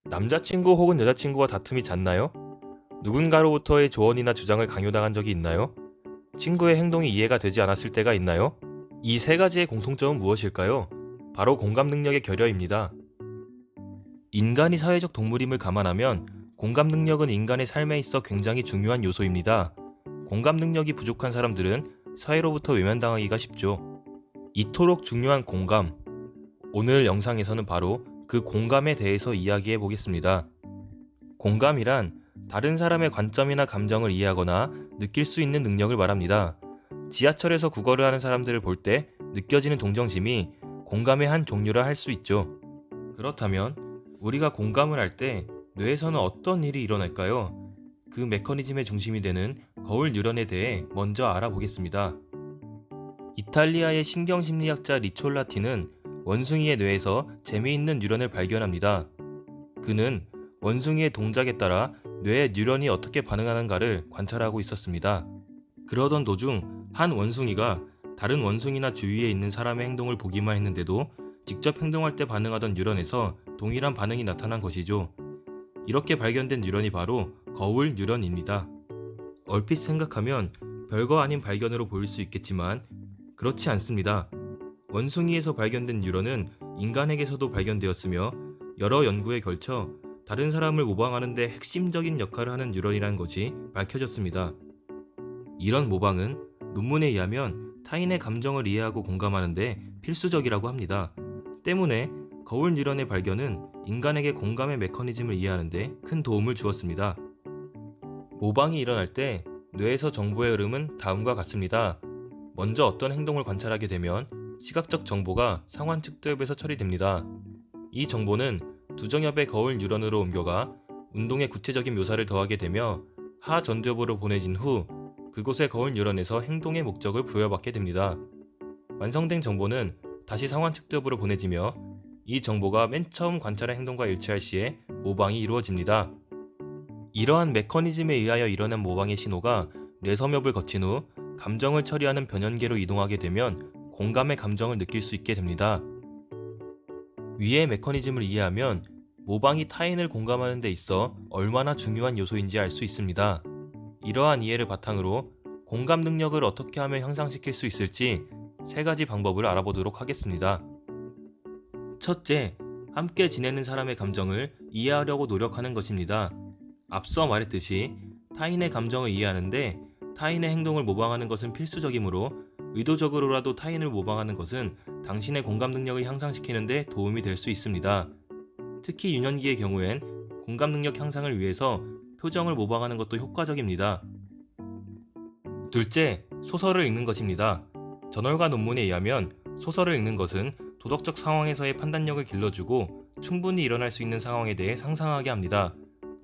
남자친구 혹은 여자친구와 다툼이 잦나요? 누군가로부터의 조언이나 주장을 강요당한 적이 있나요? 친구의 행동이 이해가 되지 않았을 때가 있나요? 이 세 가지의 공통점은 무엇일까요? 바로 공감 능력의 결여입니다. 인간이 사회적 동물임을 감안하면 공감 능력은 인간의 삶에 있어 굉장히 중요한 요소입니다. 공감 능력이 부족한 사람들은 사회로부터 외면당하기가 쉽죠. 이토록 중요한 공감. 오늘 영상에서는 바로 그 공감에 대해서 이야기해 보겠습니다. 공감이란 다른 사람의 관점이나 감정을 이해하거나 느낄 수 있는 능력을 말합니다. 지하철에서 국어를 하는 사람들을 볼 때 느껴지는 동정심이 공감의 한 종류라 할 수 있죠. 그렇다면 우리가 공감을 할 때 뇌에서는 어떤 일이 일어날까요? 그 메커니즘의 중심이 되는 거울 뉴런에 대해 먼저 알아보겠습니다. 이탈리아의 신경심리학자 리촐라티는 원숭이의 뇌에서 재미있는 뉴런을 발견합니다. 그는 원숭이의 동작에 따라 뇌의 뉴런이 어떻게 반응하는가를 관찰하고 있었습니다. 그러던 도중 한 원숭이가 다른 원숭이나 주위에 있는 사람의 행동을 보기만 했는데도 직접 행동할 때 반응하던 뉴런에서 동일한 반응이 나타난 것이죠. 이렇게 발견된 뉴런이 바로 거울 뉴런입니다. 얼핏 생각하면 별거 아닌 발견으로 보일 수 있겠지만 그렇지 않습니다. 원숭이에서 발견된 뉴런은 인간에게서도 발견되었으며 여러 연구에 걸쳐 다른 사람을 모방하는 데 핵심적인 역할을 하는 뉴런이라는 것이 밝혀졌습니다. 이런 모방은 논문에 의하면 타인의 감정을 이해하고 공감하는 데 필수적이라고 합니다. 때문에 거울 뉴런의 발견은 인간에게 공감의 메커니즘을 이해하는 데 큰 도움을 주었습니다. 모방이 일어날 때 뇌에서 정보의 흐름은 다음과 같습니다. 먼저 어떤 행동을 관찰하게 되면 시각적 정보가 상완 측두엽에서 처리됩니다. 이 정보는 두정엽의 거울 뉴런으로 옮겨가 운동의 구체적인 묘사를 더하게 되며 하 전두엽으로 보내진 후 그곳의 거울 뉴런에서 행동의 목적을 부여받게 됩니다. 완성된 정보는 다시 상완 측두엽으로 보내지며 이 정보가 맨 처음 관찰한 행동과 일치할 시에 모방이 이루어집니다. 이러한 메커니즘에 의하여 일어난 모방의 신호가 뇌섬엽을 거친 후 감정을 처리하는 변연계로 이동하게 되면 공감의 감정을 느낄 수 있게 됩니다. 위의 메커니즘을 이해하면 모방이 타인을 공감하는 데 있어 얼마나 중요한 요소인지 알 수 있습니다. 이러한 이해를 바탕으로 공감 능력을 어떻게 하면 향상시킬 수 있을지 세 가지 방법을 알아보도록 하겠습니다. 첫째, 함께 지내는 사람의 감정을 이해하려고 노력하는 것입니다. 앞서 말했듯이 타인의 감정을 이해하는데 타인의 행동을 모방하는 것은 필수적이므로 의도적으로라도 타인을 모방하는 것은 당신의 공감 능력을 향상시키는 데 도움이 될 수 있습니다. 특히 유년기의 경우엔 공감 능력 향상을 위해서 표정을 모방하는 것도 효과적입니다. 둘째, 소설을 읽는 것입니다. 저널과 논문에 의하면 소설을 읽는 것은 도덕적 상황에서의 판단력을 길러주고 충분히 일어날 수 있는 상황에 대해 상상하게 합니다.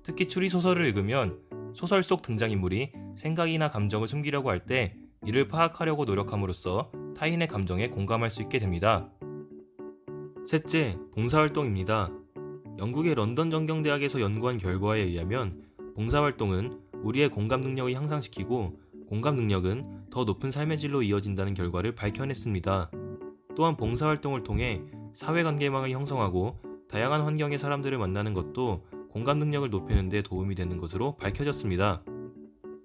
특히 추리소설을 읽으면 소설 속 등장인물이 생각이나 감정을 숨기려고 할 때 이를 파악하려고 노력함으로써 타인의 감정에 공감할 수 있게 됩니다. 셋째, 봉사활동입니다. 영국의 런던 정경대학에서 연구한 결과에 의하면 봉사활동은 우리의 공감 능력을 향상시키고 공감 능력은 더 높은 삶의 질로 이어진다는 결과를 밝혀냈습니다. 또한 봉사활동을 통해 사회관계망을 형성하고 다양한 환경의 사람들을 만나는 것도 공감 능력을 높이는 데 도움이 되는 것으로 밝혀졌습니다.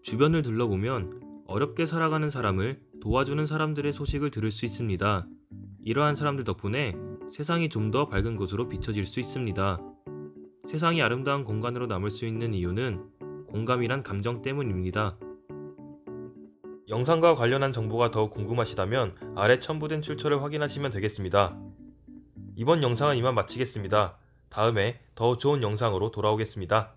주변을 둘러보면 어렵게 살아가는 사람을 도와주는 사람들의 소식을 들을 수 있습니다. 이러한 사람들 덕분에 세상이 좀 더 밝은 곳으로 비춰질 수 있습니다. 세상이 아름다운 공간으로 남을 수 있는 이유는 공감이란 감정 때문입니다. 영상과 관련한 정보가 더욱 궁금하시다면 아래 첨부된 출처를 확인하시면 되겠습니다. 이번 영상은 이만 마치겠습니다. 다음에 더 좋은 영상으로 돌아오겠습니다.